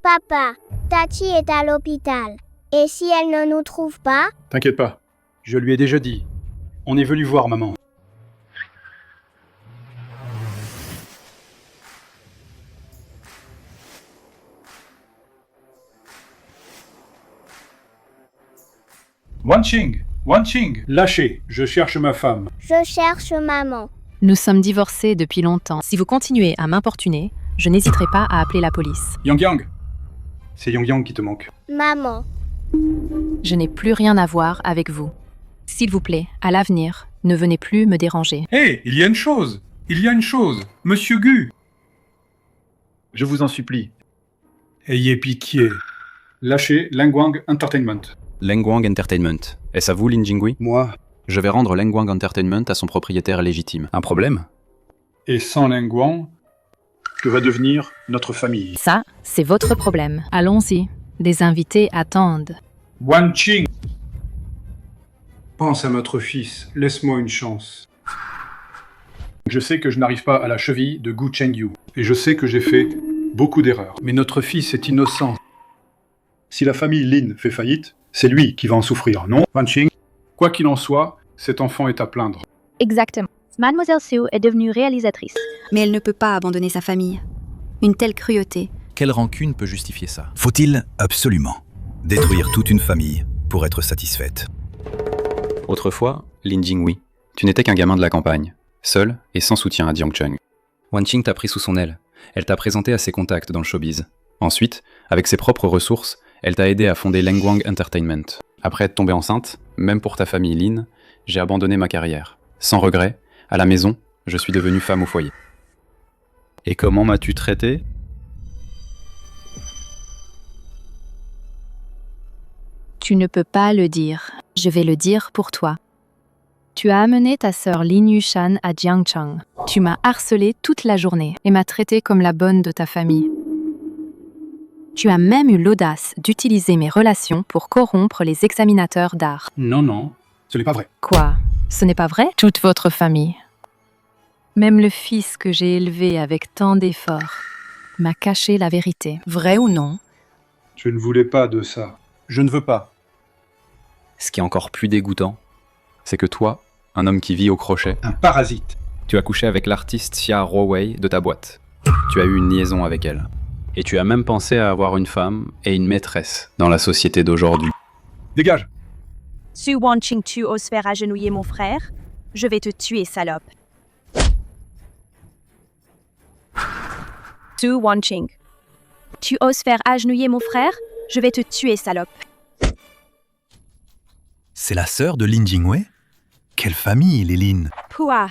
Papa, Tati est à l'hôpital. Et si elle ne nous trouve pas? T'inquiète pas, je lui ai déjà dit. On est venu voir maman. Wanqing, Wanqing, lâchez, je cherche ma femme. Je cherche maman. Nous sommes divorcés depuis longtemps. Si vous continuez à m'importuner, je n'hésiterai pas à appeler la police. Yang Yang, c'est Yang Yang qui te manque. Maman. Je n'ai plus rien à voir avec vous. S'il vous plaît, à l'avenir, ne venez plus me déranger. Hé, il y a une chose. Monsieur Gu. Je vous en supplie. Ayez pitié. Lâchez Lengwang Entertainment. Lengwang Entertainment. Est-ce à vous, Lin Jinghui? Moi. Je vais rendre Lengwang Entertainment à son propriétaire légitime. Un problème? Et sans Lengwang, que va devenir notre famille? Ça, c'est votre problème. Allons-y. Des invités attendent. Wanqing. Pense à notre fils, laisse-moi une chance. Je sais que je n'arrive pas à la cheville de Gu Chengyu, et je sais que j'ai fait beaucoup d'erreurs. Mais notre fils est innocent. Si la famille Lin fait faillite, c'est lui qui va en souffrir, non, Wanqing? Quoi qu'il en soit, cet enfant est à plaindre. Exactement. Mademoiselle Su est devenue réalisatrice. Mais elle ne peut pas abandonner sa famille. Une telle cruauté. Quelle rancune peut justifier ça? Faut-il absolument détruire toute une famille pour être satisfaite? Autrefois, Lin Jinghui, tu n'étais qu'un gamin de la campagne, seul et sans soutien à Jiangcheng. Wanqing t'a pris sous son aile. Elle t'a présenté à ses contacts dans le showbiz. Ensuite, avec ses propres ressources, elle t'a aidé à fonder Lengwang Entertainment. Après être tombée enceinte, même pour ta famille Lin, j'ai abandonné ma carrière. Sans regret, à la maison, je suis devenue femme au foyer. Et comment m'as-tu traité? Tu ne peux pas le dire. Je vais le dire pour toi. Tu as amené ta sœur Lin Yushan à Jiangcheng. Tu m'as harcelé toute la journée et m'as traité comme la bonne de ta famille. Tu as même eu l'audace d'utiliser mes relations pour corrompre les examinateurs d'art. Non, ce n'est pas vrai. Quoi? Ce n'est pas vrai? Toute votre famille. Même le fils que j'ai élevé avec tant d'efforts m'a caché la vérité. Vrai ou non? Je ne voulais pas de ça. Je ne veux pas. Ce qui est encore plus dégoûtant, c'est que toi, un homme qui vit au crochet, un parasite, tu as couché avec l'artiste Xia Ruowei de ta boîte. Tu as eu une liaison avec elle. Et tu as même pensé à avoir une femme et une maîtresse dans la société d'aujourd'hui. Dégage! Su Wanqing, tu oses faire agenouiller mon frère? Je vais te tuer, salope. Su Wanqing. Tu oses faire agenouiller mon frère? Je vais te tuer, salope. C'est la sœur de Lin Jinghui? Quelle famille, les Lin? Pouah.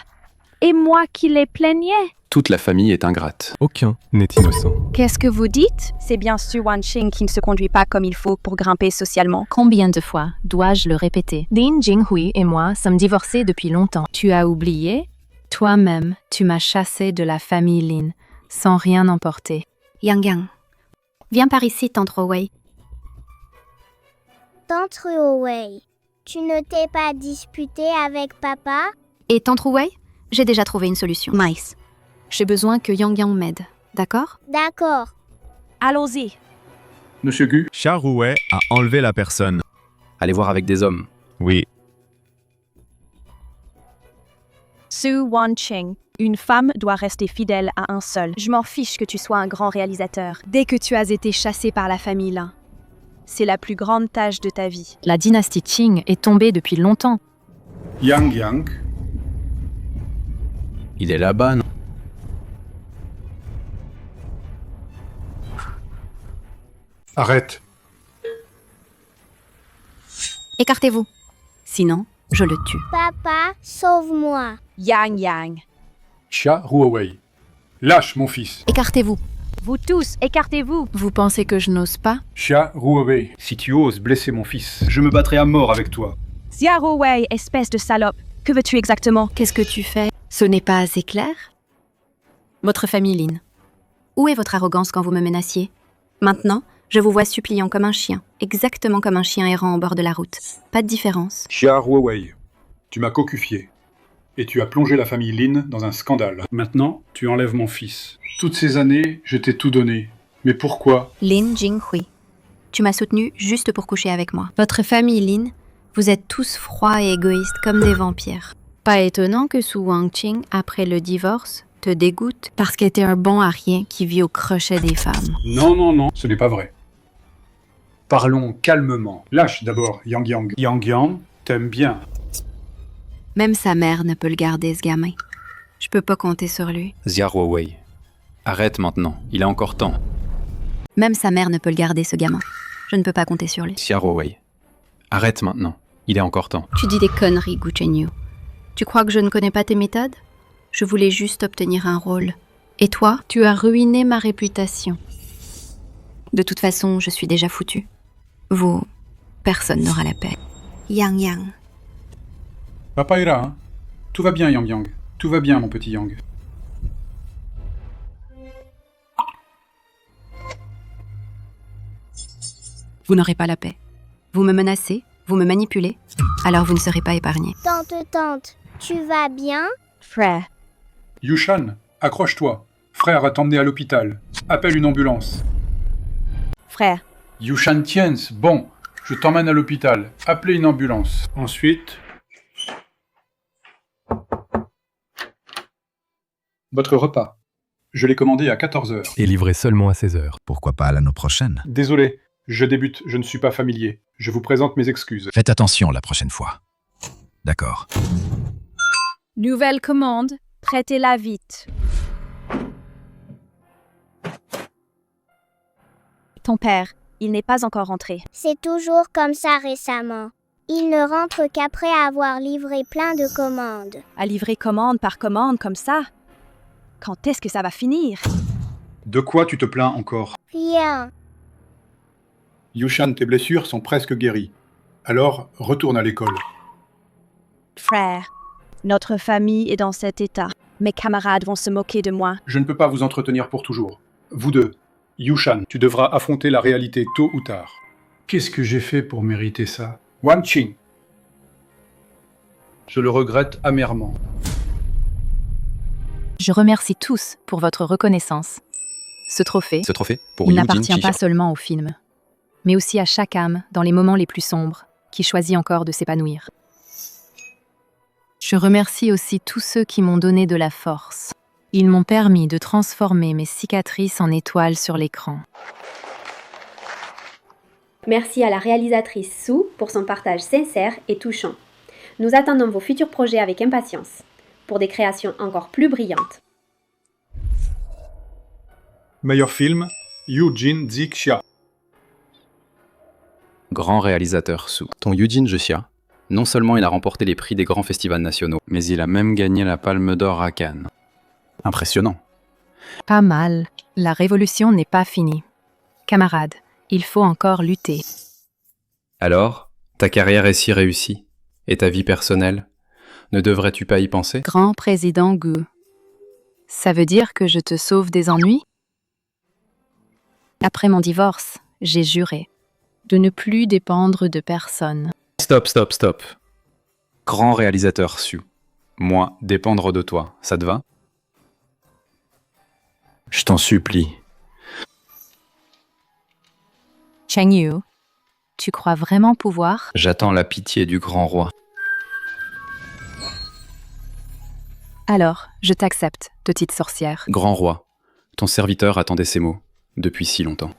Et moi qui les plaignais? Toute la famille est ingrate. Aucun n'est innocent. Qu'est-ce que vous dites? C'est bien Su Wanqing qui ne se conduit pas comme il faut pour grimper socialement. Combien de fois dois-je le répéter? Lin Jinghui et moi sommes divorcés depuis longtemps. Tu as oublié? Toi-même, tu m'as chassé de la famille Lin, sans rien emporter. Yang Yang, viens par ici, tante Ruowei. Tante Ruowei, Tu ne t'es pas disputé avec papa? Et Tantrouwei, j'ai déjà trouvé une solution. Nice. J'ai besoin que Yang Yang m'aide, d'accord? D'accord. Allons-y. Monsieur Gu, Xiaorouei a enlevé la personne. Allez voir avec des hommes. Oui. Su Wanqing, une femme doit rester fidèle à un seul. Je m'en fiche que tu sois un grand réalisateur. Dès que tu as été chassé par la famille Lin, c'est la plus grande tâche de ta vie. La dynastie Qing est tombée depuis longtemps. Yang Yang. Il est là-bas, non? Arrête. Écartez-vous. Sinon, je le tue. Papa, sauve-moi. Yang Yang. Xia Ruowei. Lâche, mon fils. Écartez-vous. Vous tous, écartez-vous. Vous pensez que je n'ose pas? Xia Ruowei. Si tu oses blesser mon fils, je me battrai à mort avec toi. Xiaorouei, espèce de salope. Que veux-tu exactement? Qu'est-ce que tu fais? Ce n'est pas assez clair? Votre famille Lin. Où est votre arrogance quand vous me menaciez? Maintenant, je vous vois suppliant comme un chien, exactement comme un chien errant au bord de la route. Pas de différence. Xia Ruowei. Tu m'as cocufié. Et tu as plongé la famille Lin dans un scandale. Maintenant, tu enlèves mon fils. Toutes ces années, je t'ai tout donné. Mais pourquoi? Lin Jinghui. Tu m'as soutenu juste pour coucher avec moi. Votre famille Lin, vous êtes tous froids et égoïstes comme des vampires. Pas étonnant que Su Wanqing, après le divorce, te dégoûte parce qu'elle était un bon à rien qui vit au crochet des femmes. Non, non, non, ce n'est pas vrai. Parlons calmement. Lâche d'abord, Yang Yang. Yang Yang t'aime bien. Même sa mère ne peut le garder, ce gamin. Je peux pas compter sur lui. Xia Ruowei. Arrête maintenant, il a encore temps. Même sa mère ne peut le garder, ce gamin. Je ne peux pas compter sur lui. Xia Ruowei. Arrête maintenant, il est encore temps. Tu dis des conneries, Gu Chenyu. Tu crois que je ne connais pas tes méthodes? Je voulais juste obtenir un rôle. Et toi, tu as ruiné ma réputation. De toute façon, je suis déjà foutue. Vous, personne n'aura la paix. Yang Yang. Papa est là, hein? Tout va bien, Yang Yang. Tout va bien, mon petit Yang. Vous n'aurez pas la paix. Vous me menacez, vous me manipulez, alors vous ne serez pas épargné. Tante, tu vas bien? Frère. Yushan, accroche-toi. Frère va t'emmener à l'hôpital. Appelle une ambulance. Frère. Yushan Tiens, bon, je t'emmène à l'hôpital. Appelez une ambulance. Ensuite... Votre repas. Je l'ai commandé à 14h. Et livré seulement à 16h. Pourquoi pas à l'année prochaine? Désolé, je débute, je ne suis pas familier. Je vous présente mes excuses. Faites attention la prochaine fois. D'accord. Nouvelle commande. Prêtez-la vite. Ton père, il n'est pas encore rentré. C'est toujours comme ça récemment. Il ne rentre qu'après avoir livré plein de commandes. À livrer commande par commande comme ça? Quand est-ce que ça va finir? De quoi tu te plains encore? Rien. Yushan, tes blessures sont presque guéries. Alors, retourne à l'école. Frère, notre famille est dans cet état. Mes camarades vont se moquer de moi. Je ne peux pas vous entretenir pour toujours. Vous deux, Yushan, tu devras affronter la réalité tôt ou tard. Qu'est-ce que j'ai fait pour mériter ça? Wanqing. Je le regrette amèrement. Je remercie tous pour votre reconnaissance. Ce trophée, pour il Yu n'appartient Jin pas Chi. seulement au film, mais aussi à chaque âme dans les moments les plus sombres qui choisit encore de s'épanouir. Je remercie aussi tous ceux qui m'ont donné de la force. Ils m'ont permis de transformer mes cicatrices en étoiles sur l'écran. Merci à la réalisatrice Su pour son partage sincère et touchant. Nous attendons vos futurs projets avec impatience, pour des créations encore plus brillantes. Meilleur film, Yujin Xia. Grand réalisateur Su. Ton Yujin Xia, non seulement il a remporté les prix des grands festivals nationaux, mais il a même gagné la Palme d'Or à Cannes. Impressionnant. Pas mal. La révolution n'est pas finie. Camarades, il faut encore lutter. Alors, ta carrière est si réussie, et ta vie personnelle, ne devrais-tu pas y penser? Grand président Gu, ça veut dire que je te sauve des ennuis? Après mon divorce, j'ai juré de ne plus dépendre de personne. Stop, stop, stop. Grand réalisateur Su. Moi, dépendre de toi, ça te va? Je t'en supplie. Cheng Yu, tu crois vraiment pouvoir? J'attends la pitié du grand roi. Alors, je t'accepte, petite sorcière. Grand roi, ton serviteur attendait ces mots depuis si longtemps.